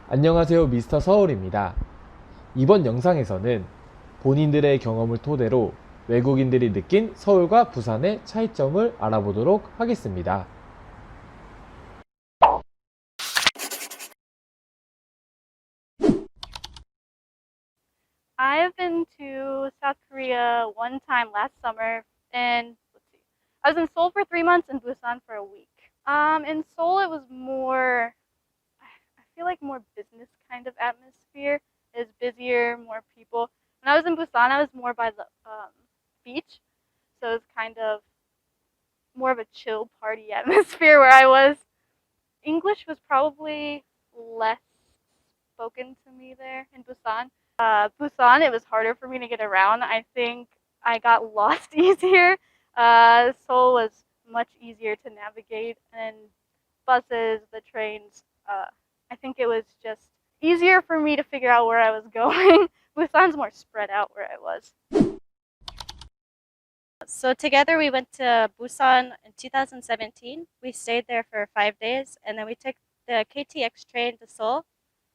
안녕하세요, 미스터 서울입니다. 이번 영상에서는 본인들의 경험을 토대로 외국인들이 느낀 서울과 부산의 차이점을 알아보도록 하겠습니다. I've been to South Korea one time last summer, and let's see, I was in Seoul for 3 months and Busan for a week. In Seoul, it was more, I feel like more business kind of atmosphere. It was busier, more people. When I was in Busan, I was more by the beach, so it was kind of more of a chill party atmosphere where I was. English was probably less spoken to me there in Busan. Busan, it was harder for me to get around. I think I got lost easier. Seoul was much easier to navigate, and buses, the trains. I think it was just easier for me to figure out where I was going. Busan's more spread out where I was. So together we went to Busan in 2017. We stayed there for 5 days, and then we took the KTX train to Seoul,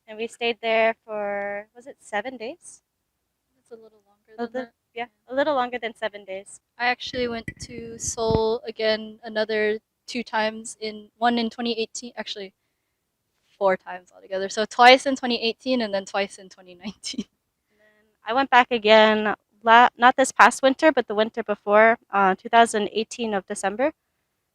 and we stayed there for, was it 7 days? It's a little longer than that. Yeah, a little longer than 7 days. I actually went to Seoul again another 2 times, one in 2018, actually 4 times altogether. So twice in 2018 and then twice in 2019. And then I went back again, not this past winter, but the winter before, 2018 of December.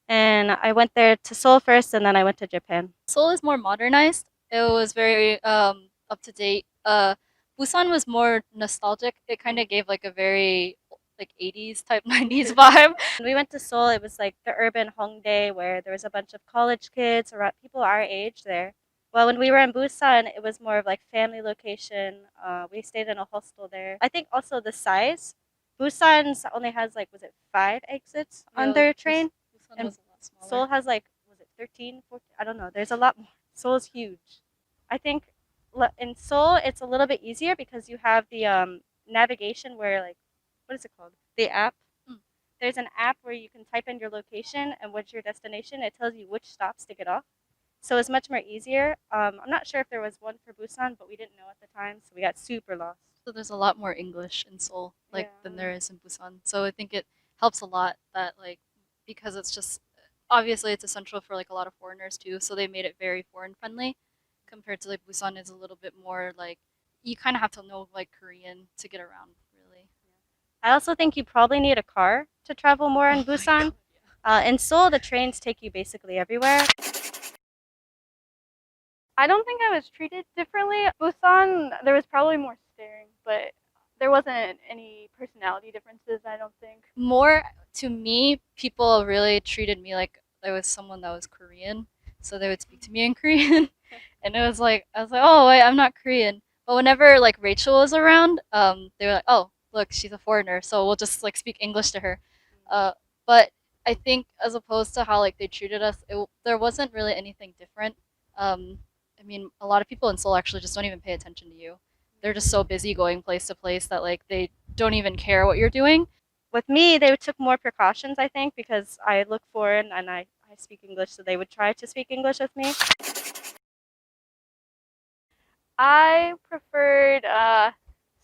And I went there to Seoul first, and then I went to Japan. Seoul is more modernized. It was very up to date. Busan was more nostalgic. It kind of gave like a very like 80s type 90s vibe. When we went to Seoul, it was like the urban Hongdae where there was a bunch of college kids or people our age there. Well, when we were in Busan, it was more of like family location. We stayed in a hostel there. I think also the size. Busan only has like, was it 5 exits on their train? Busan And was a lot smaller. Seoul has like, was it 13, 14? I don't know. There's a lot more. Seoul's huge. I think in Seoul, it's a little bit easier because you have the navigation where, like, what is it called? The app. There's an app where you can type in your location and what's your destination. It tells you which stops to get off. So it's much more easier. I'm not sure if there was one for Busan, but we didn't know at the time, so we got super lost. So there's a lot more English in Seoul, than there is in Busan. So I think it helps a lot that because it's just obviously it's essential for like a lot of foreigners too. So they made it very foreign friendly compared to like Busan is a little bit more like you kind of have to know like Korean to get around really. I also think you probably need a car to travel more in Busan. In Seoul, the trains take you basically everywhere. I don't think I was treated differently. Busan, there was probably more staring, but there wasn't any personality differences, I don't think. More to me, people really treated me like I was someone that was Korean. So they would speak to me in Korean. And I was like, oh, wait, I'm not Korean. But whenever like Rachel was around, they were like, oh, look, she's a foreigner. So we'll just like speak English to her. But I think as opposed to how like they treated us, there wasn't really anything different. I mean, a lot of people in Seoul actually just don't even pay attention to you. They're just so busy going place to place that like they don't even care what you're doing. With me, they took more precautions, I think, because I look foreign and I speak English, so they would try to speak English with me. I preferred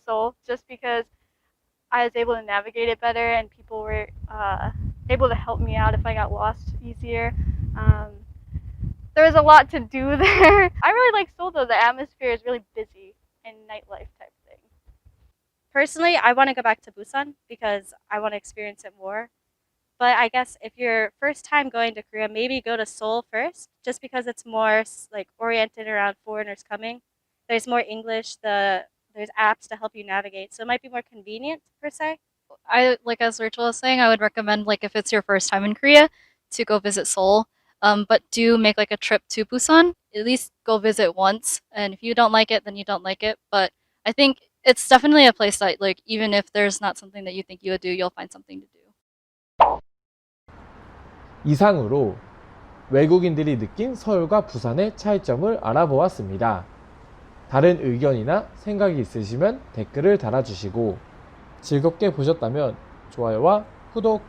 Seoul just because I was able to navigate it better and people were able to help me out if I got lost easier. There was a lot to do there. I really like Seoul though. The atmosphere is really busy and nightlife type thing. Personally, I want to go back to Busan because I want to experience it more. But I guess if you're first time going to Korea, maybe go to Seoul first, just because it's more like oriented around foreigners coming. There's more English. There's apps to help you navigate, so it might be more convenient per se. I like as Rachel was saying, I would recommend like if it's your first time in Korea to go visit Seoul. But do make like a trip to Busan. At least go visit once. And if you don't like it, then you don't like it. But I think it's definitely a place that like even if there's not something that you think you would do, you'll find something to do. 이상으로 외국인들이 느낀 서울과 부산의 차이점을 알아보았습니다. 다른 의견이나 생각이 있으시면 댓글을 달아주시고 즐겁게 보셨다면 좋아요와 구독